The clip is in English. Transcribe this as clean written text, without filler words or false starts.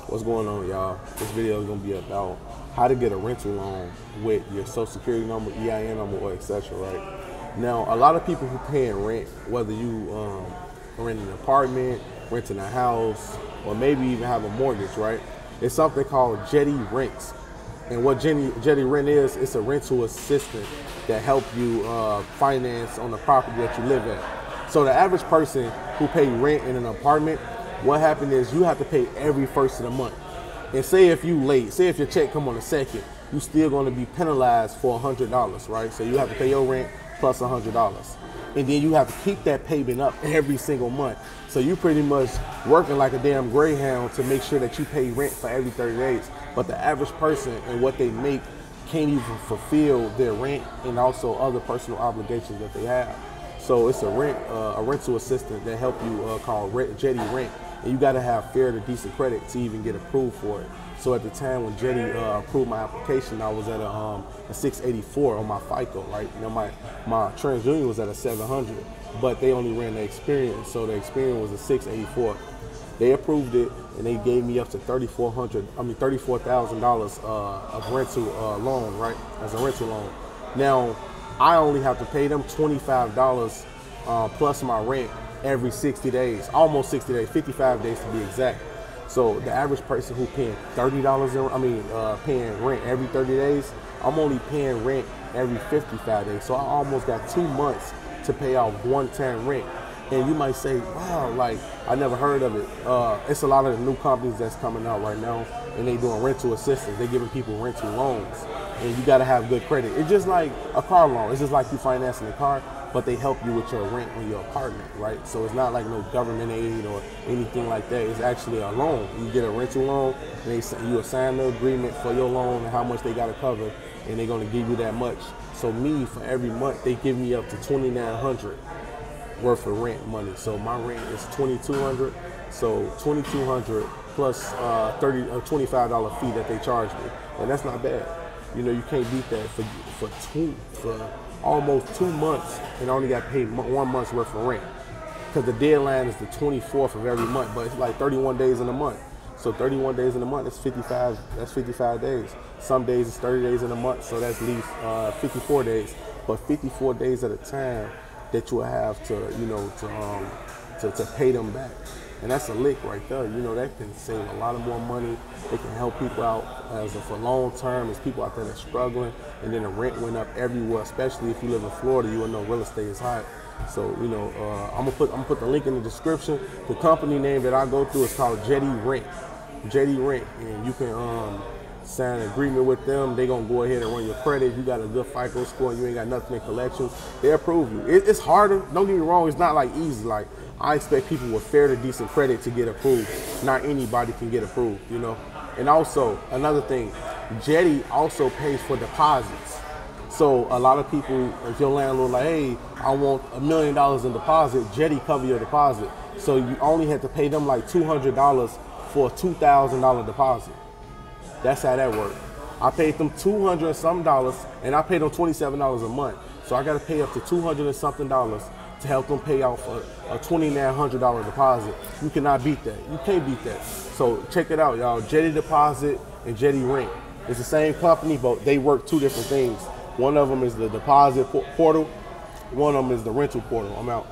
What's going on, y'all? This video is going to be about how to get a rental loan with your social security number, EIN number, or etc. Right now, a lot of people who paying rent, whether you rent an apartment, renting a house, or maybe even have a mortgage, right? It's something called Jetty Rents. And what Jetty Rent is, it's a rental assistant that help you finance on the property that you live at. So the average person who pay rent in an apartment, what happened is you have to pay every first of the month. And say if you late, say if your check come on the second, you still going to be penalized for $100, right? So you have to pay your rent plus $100. And then you have to keep that payment up every single month. So you pretty much working like a damn greyhound to make sure that you pay rent for every 30 days. But the average person and what they make can't even fulfill their rent and also other personal obligations that they have. So it's a rental assistant that help you called Jetty Rent. And you got to have fair to decent credit to even get approved for it. So at the time when Jetty approved my application, I was at a 684 on my FICO, right? Now my TransUnion was at a 700, but they only ran the Experian, so the Experian was a 684. They approved it, and they gave me up to $34,000 of rental loan, right? As a rental loan. Now I only have to pay them $25 plus my rent every 60 days, almost 60 days, 55 days to be exact. So the average person who paying $30, paying rent every 30 days, I'm only paying rent every 55 days. So I almost got 2 months to pay off one-time rent. And you might say, wow, like, I never heard of it. It's a lot of the new companies that's coming out right now, and they doing rental assistance. They're giving people rental loans, and you gotta have good credit. It's just like a car loan. It's just like you financing a car, but they help you with your rent on your apartment, right? So it's not like no government aid or anything like that. It's actually a loan. You get a rental loan, and you assign the agreement for your loan and how much they gotta cover, and they're gonna give you that much. So me, for every month, they give me up to $2,900 worth of rent money. So my rent is $2,200. So $2,200 plus $25 fee that they charge me, and that's not bad. You know, you can't beat that for almost 2 months, and I only got paid 1 month's worth of rent because the deadline is the 24th of every month, but it's like 31 days in a month. So 31 days in a month is 55. That's 55 days. Some days it's 30 days in a month, so that's at least 54 days. But 54 days at a time that you will have to, you know, to pay them back. And that's a lick right there. You know, that can save a lot of more money. It can help people out for long term. There's people out there that's struggling, and then the rent went up everywhere, especially if you live in Florida. You will know real estate is hot. So, you know, I'm gonna put the link in the description. The company name that I go through is called Jetty Rent. Jetty Rent, and you can sign an agreement with them. They're gonna go ahead and run your credit. If you got a good FICO score and you ain't got nothing in collections, they approve you. It's harder, don't get me wrong, it's not like easy. Like, I expect people with fair to decent credit to get approved. Not anybody can get approved, you know? And also, another thing, Jetty also pays for deposits. So a lot of people, if your landlord like, hey, I want $1 million in deposit, Jetty cover your deposit. So you only have to pay them like $200 for a $2,000 deposit. That's how that works. I paid them $200 and something, and I paid them $27 a month. So I got to pay up to $200 and something to help them pay off a $2,900 deposit. You cannot beat that. You can't beat that. So check it out, y'all. Jetty Deposit and Jetty Rent. It's the same company, but they work two different things. One of them is the deposit portal. One of them is the rental portal. I'm out.